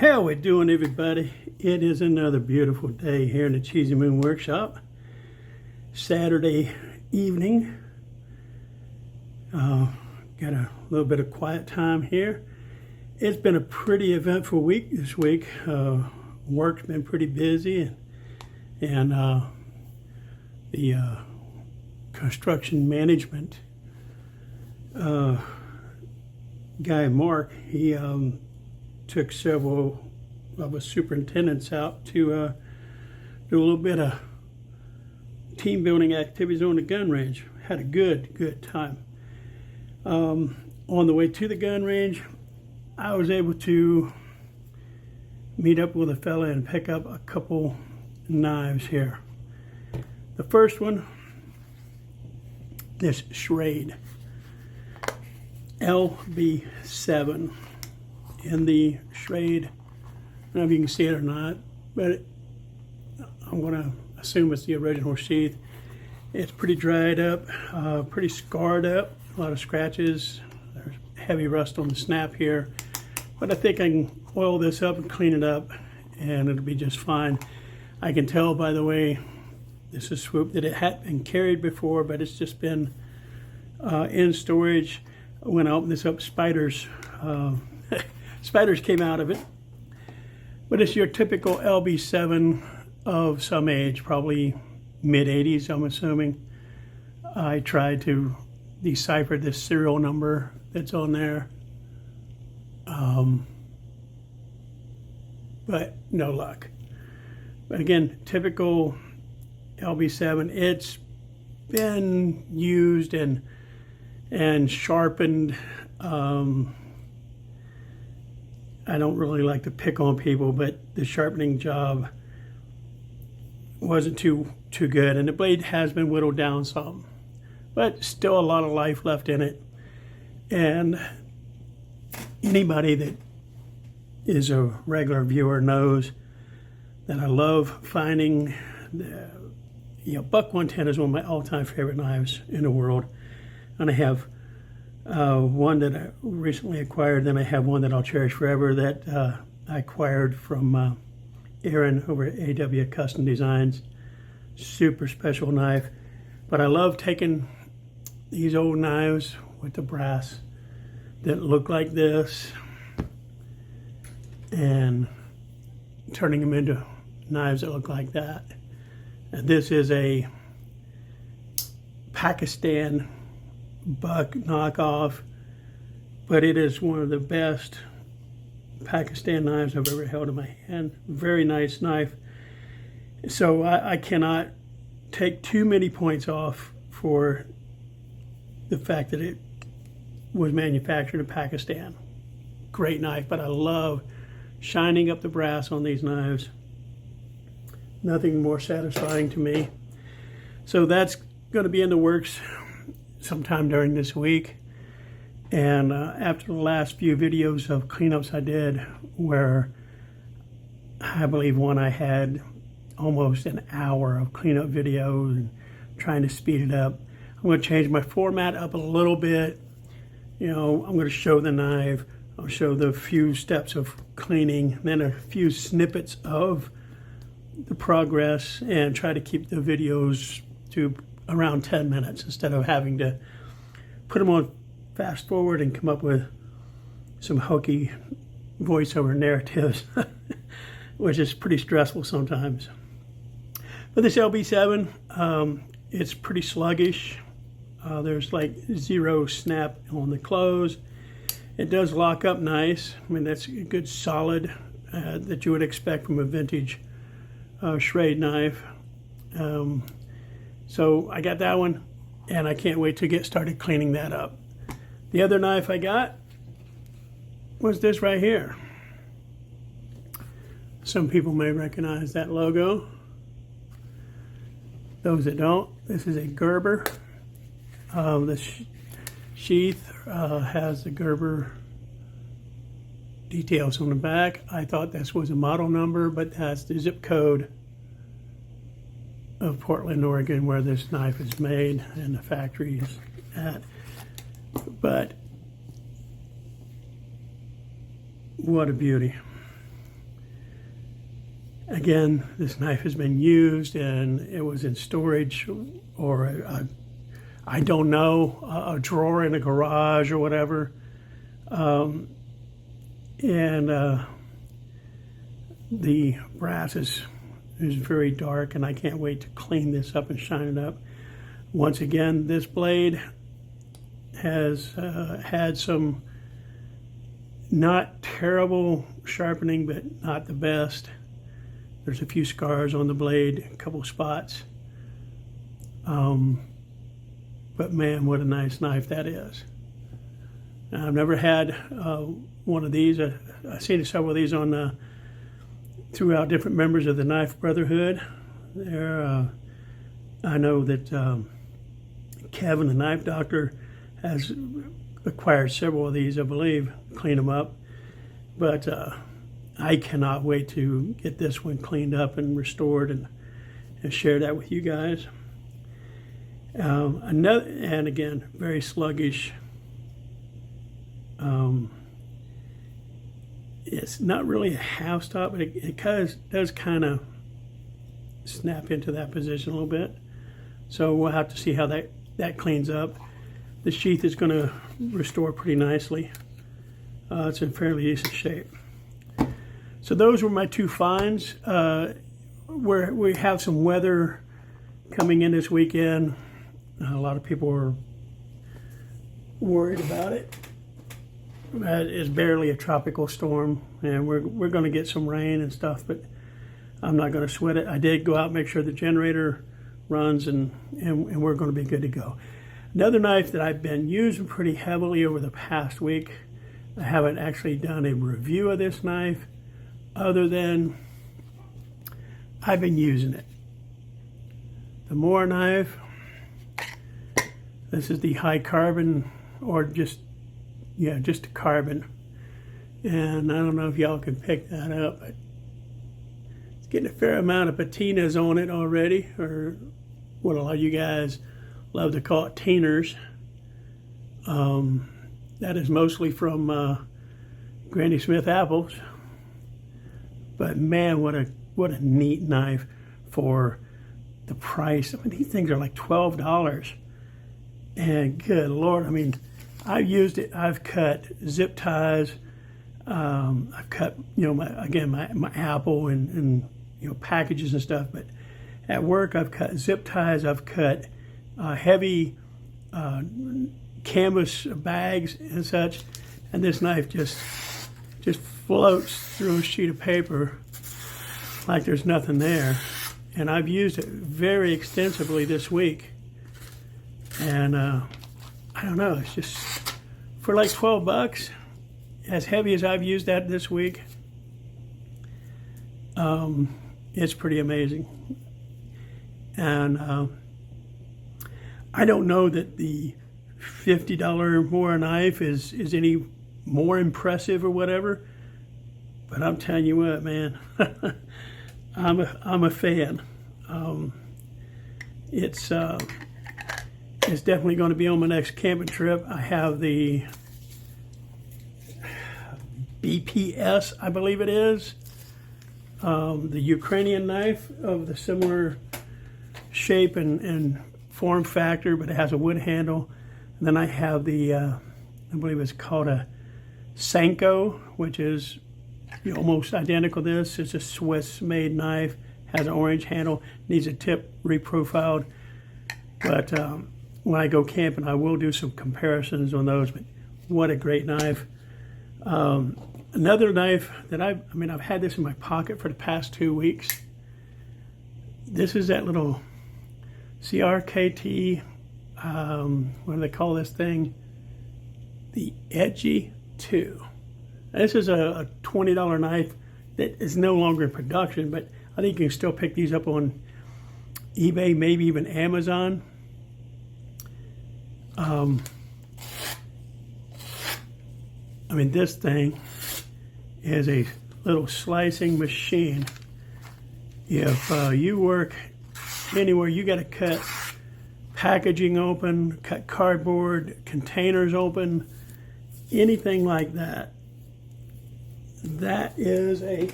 How we doing, everybody? It is another beautiful day here in the Cheesy Moon Workshop. Saturday evening. Got a little bit of quiet time here. It's been a pretty eventful week this week. Work's been pretty busy, and the construction management guy, Mark, he took several of us superintendents out to do a little bit of team building activities on the gun range. Had a good time. On the way to the gun range, I was able to meet up with a fella and pick up a couple knives here. The first one, this Schrade LB7 in the Schrade. I don't know if you can see it or not, but I'm going to assume it's the original sheath. It's pretty dried up, pretty scarred up, a lot of scratches. There's heavy rust on the snap here, but I think I can oil this up and clean it up and it'll be just fine. I can tell by the way this is swooped that it had been carried before, but it's just been in storage. When I opened this up, spiders came out of it. But it's your typical LB7 of some age, probably mid-80s, I'm assuming. I tried to decipher this serial number that's on there, but no luck. But again, typical LB7. It's been used and sharpened. I don't really like to pick on people, but the sharpening job wasn't too good, and the blade has been whittled down some, but still a lot of life left in it. And anybody that is a regular viewer knows that I love finding the, Buck 110 is one of my all-time favorite knives in the world, and I have one that I recently acquired, then I have one that I'll cherish forever that I acquired from Aaron over at AW Custom Designs. Super special knife. But I love taking these old knives with the brass that look like this and turning them into knives that look like that. And this is a Pakistan Buck knockoff, but it is one of the best Pakistan knives I've ever held in my hand. Very nice knife. So I cannot take too many points off for the fact that it was manufactured in Pakistan. Great knife, but I love shining up the brass on these knives. Nothing more satisfying to me. So that's going to be in the works sometime during this week. And after the last few videos of cleanups I did, where I believe one I had almost an hour of cleanup videos and trying to speed it up, I'm going to change my format up a little bit. I'm going to show the knife, I'll show the few steps of cleaning, then a few snippets of the progress, and try to keep the videos to around 10 minutes instead of having to put them on fast forward and come up with some hokey voiceover narratives, which is pretty stressful sometimes. But this LB7, it's pretty sluggish. There's like zero snap on the close. It does lock up nice. I mean, that's a good solid that you would expect from a vintage Schrade knife. So I got that one, and I can't wait to get started cleaning that up. The other knife I got was this right here. Some people may recognize that logo. Those that don't, this is a Gerber. The sheath has the Gerber details on the back. I thought this was a model number, but that's the zip code of Portland, Oregon, where this knife is made and the factory is at. But what a beauty. Again, this knife has been used and it was in storage, or I don't know, a drawer in a garage or whatever. The brass is very dark, and I can't wait to clean this up and shine it up. Once again, this blade has had some not terrible sharpening, but not the best. There's a few scars on the blade, a couple spots. But man, what a nice knife that is. Now, I've never had one of these. I've seen several of these on throughout different members of the Knife Brotherhood. I know that Kevin, the knife doctor, has acquired several of these, I believe, clean them up. But I cannot wait to get this one cleaned up and restored and share that with you guys. And again, very sluggish. It's not really a half stop, but it does kind of snap into that position a little bit. So we'll have to see how that cleans up. The sheath is going to restore pretty nicely. It's in fairly decent shape. So those were my two finds. We have some weather coming in this weekend. A lot of people are worried about it. It's barely a tropical storm, and we're going to get some rain and stuff, but I'm not going to sweat it. I did go out and make sure the generator runs, and we're going to be good to go. Another knife that I've been using pretty heavily over the past week, I haven't actually done a review of this knife other than I've been using it. The Moore knife. This is the high carbon, or just a carbon. And I don't know if y'all can pick that up, but it's getting a fair amount of patinas on it already, or what a lot of you guys love to call it, teeners. That is mostly from Granny Smith apples. But man, what a neat knife for the price. I mean, these things are like $12. And good Lord, I mean, I've used it. I've cut zip ties. I've cut, my Apple and packages and stuff. But at work, I've cut zip ties. I've cut heavy canvas bags and such. And this knife just floats through a sheet of paper like there's nothing there. And I've used it very extensively this week. And I don't know, it's just for like $12, as heavy as I've used that this week, it's pretty amazing. And I don't know that the $50 Moore knife is any more impressive or whatever, but I'm telling you what, man, I'm a fan. It's definitely going to be on my next camping trip. I have the BPS, I believe it is, the Ukrainian knife of the similar shape and form factor, but it has a wood handle. And then I have the, I believe it's called a Senko, which is almost identical to this. It's a Swiss-made knife, has an orange handle, needs a tip reprofiled. But when I go camping, I will do some comparisons on those. But what a great knife! Another knife that I've had this in my pocket for the past 2 weeks. This is that little CRKT. What do they call this thing? The Edgy 2. This is a $20 knife that is no longer in production, but I think you can still pick these up on eBay, maybe even Amazon. This thing is a little slicing machine. If you work anywhere, you got to cut packaging open, cut cardboard, containers open, anything like that. That is a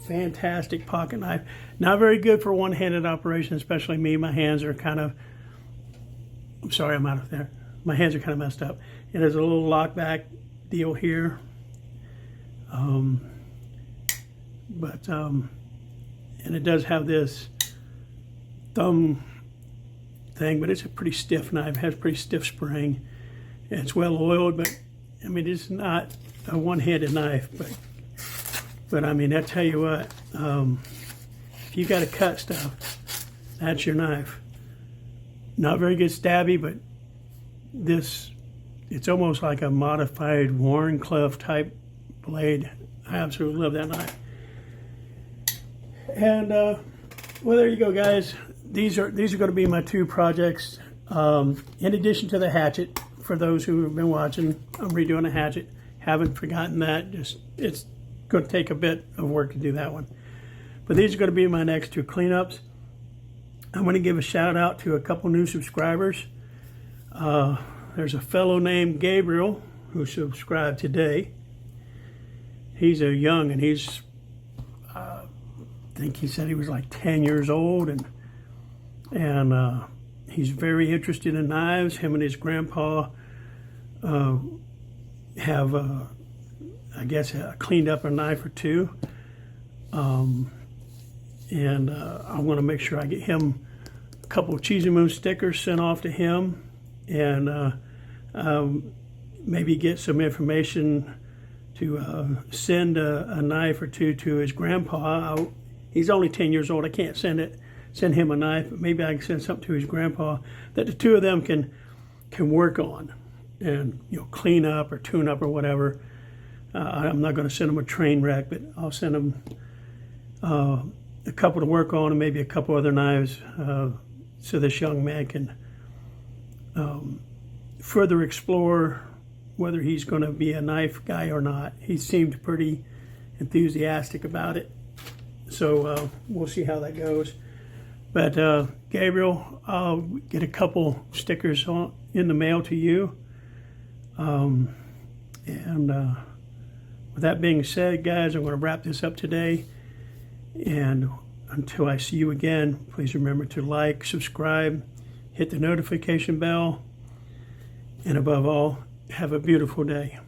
fantastic pocket knife. Not very good for one-handed operation, especially me. My hands are kind of, I'm sorry, I'm out of there. My hands are kind of messed up. It has a little lock back deal here. And it does have this thumb thing, but it's a pretty stiff knife. It has pretty stiff spring. And it's well oiled, but I mean, it's not a one-handed knife, but I mean, I tell you what, if you got to cut stuff, that's your knife. Not very good stabby, but this, it's almost like a modified Warncliffe type blade. I absolutely love that knife. And well, there you go, guys. These are going to be my two projects. In addition to the hatchet, for those who have been watching, I'm redoing a hatchet. Haven't forgotten that. Just it's going to take a bit of work to do that one. But these are going to be my next two cleanups. I'm going to give a shout out to a couple new subscribers. There's a fellow named Gabriel who subscribed today. He's a young, and he's, I think he said he was like 10 years old, and he's very interested in knives. Him and his grandpa have, I guess, cleaned up a knife or two. And I want to make sure I get him a couple of Cheesy Moon stickers sent off to him, and maybe get some information to send a knife or two to his grandpa. He's only 10 years old. I can't send him a knife, but maybe I can send something to his grandpa that the two of them can work on and, you know, clean up or tune up or whatever. I'm not going to send him a train wreck, but I'll send him a couple to work on, and maybe a couple other knives, so this young man can further explore whether he's going to be a knife guy or not. He seemed pretty enthusiastic about it, so we'll see how that goes. But Gabriel, I'll get a couple stickers in the mail to you. And with that being said, guys, I'm going to wrap this up today. And until I see you again, please remember to like, subscribe, hit the notification bell, and above all, have a beautiful day.